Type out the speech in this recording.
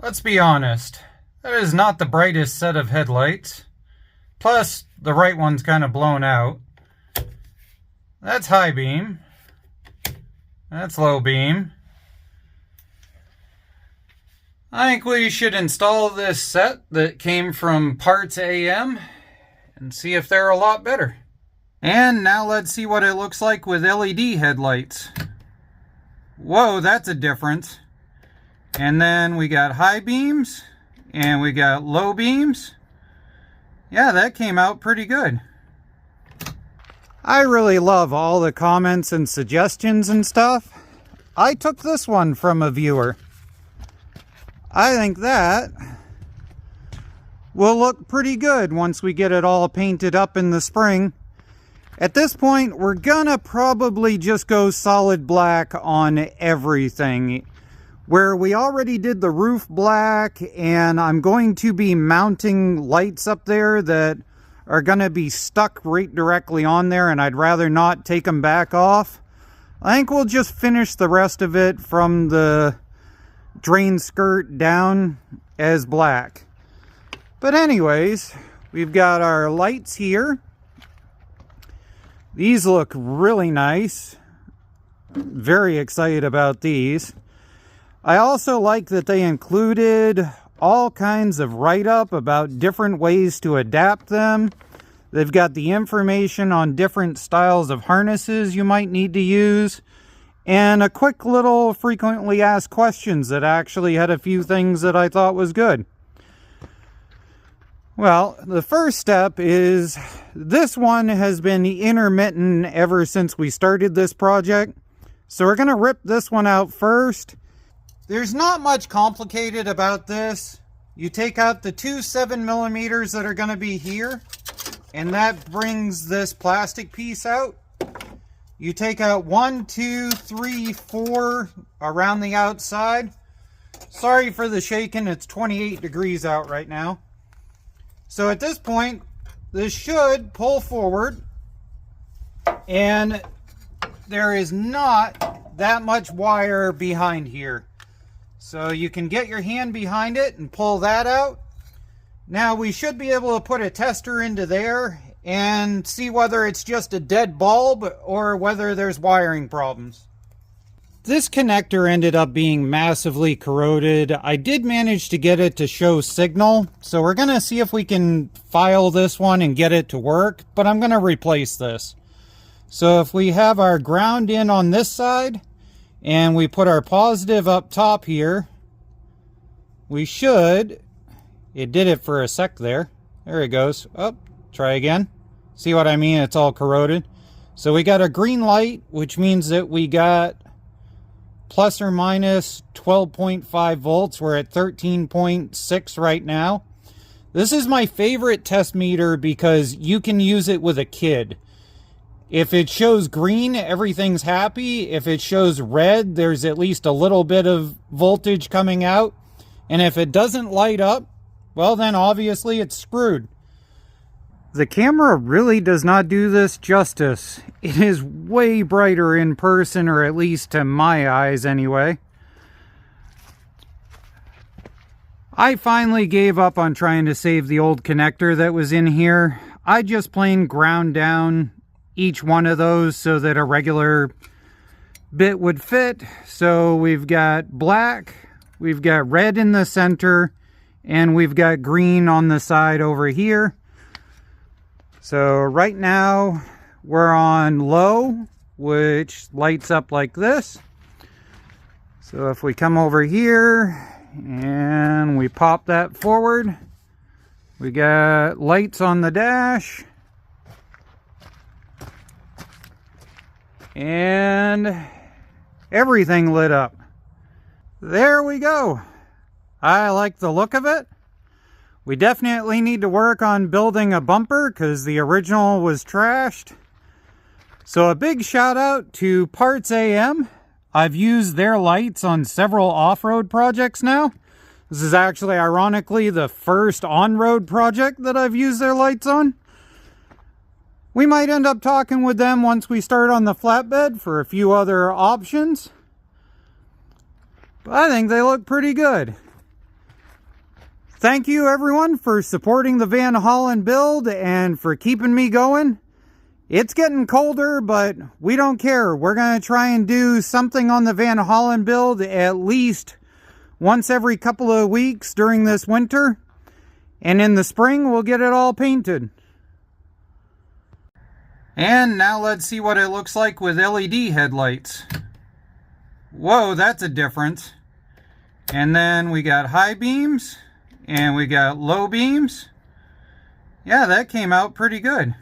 Let's be honest, that is not the brightest set of headlights. Plus, the right one's kind of blown out. That's high beam. That's low beam. I think we should install this set that came from Partsam and see if they're a lot better. And now let's see what it looks like with LED headlights. Whoa, that's a difference. And then we got high beams and we got low beams. Yeah, that came out pretty good. I really love all the comments and suggestions and stuff. I took this one from a viewer. I think that will look pretty good once we get it all painted up in the spring. At this point, we're gonna probably just go solid black on everything. Where we already did the roof black, and I'm going to be mounting lights up there that are gonna be stuck right directly on there, and I'd rather not take them back off. I think we'll just finish the rest of it from the drain skirt down as black. But anyways, we've got our lights here. These look really nice. Very excited about these. I also like that they included all kinds of write-up about different ways to adapt them. They've got the information on different styles of harnesses you might need to use, and a quick little frequently asked questions that actually had a few things that I thought was good. Well, the first step is this one has been intermittent ever since we started this project. So we're going to rip this one out first. There's not much complicated about this. You take out the two 7mm that are going to be here, and that brings this plastic piece out. You take out 1, 2, 3, 4 around the outside. Sorry for the shaking, it's 28 degrees out right now. So at this point, this should pull forward, and there is not that much wire behind here. So you can get your hand behind it and pull that out. Now we should be able to put a tester into there and see whether it's just a dead bulb or whether there's wiring problems. This connector ended up being massively corroded. I did manage to get it to show signal, so we're going to see if we can file this one and get it to work, but I'm going to replace this. So if we have our ground in on this side, and we put our positive up top here, we should, it did it for a sec there. There it goes. Oh, try again. See what I mean? It's all corroded. So we got a green light, which means that we got plus or minus 12.5 volts. We're at 13.6 right now. This is my favorite test meter because you can use it with a kid. If it shows green, everything's happy. If it shows red, there's at least a little bit of voltage coming out. And if it doesn't light up, well then obviously it's screwed. The camera really does not do this justice. It is way brighter in person, or at least to my eyes anyway. I finally gave up on trying to save the old connector that was in here. I just plain ground down each one of those so that a regular bit would fit. So we've got black, we've got red in the center, and we've got green on the side over here. So right now we're on low, which lights up like this. So if we come over here and we pop that forward, we got lights on the dash. And everything lit up. There we go. I like the look of it. We definitely need to work on building a bumper because the original was trashed. So a big shout out to Partsam. I've used their lights on several off-road projects now. This is actually ironically the first on-road project that I've used their lights on. We might end up talking with them once we start on the flatbed for a few other options. But I think they look pretty good. thank you everyone for supporting the Van-Haulen build and for keeping me going. It's getting colder, but we don't care. We're going to try and do something on the Van-Haulen build at least once every couple of weeks during this winter. And in the spring, we'll get it all painted. And now let's see what it looks like with LED headlights. Whoa, that's a difference. And then we got high beams and we got low beams. Yeah, that came out pretty good.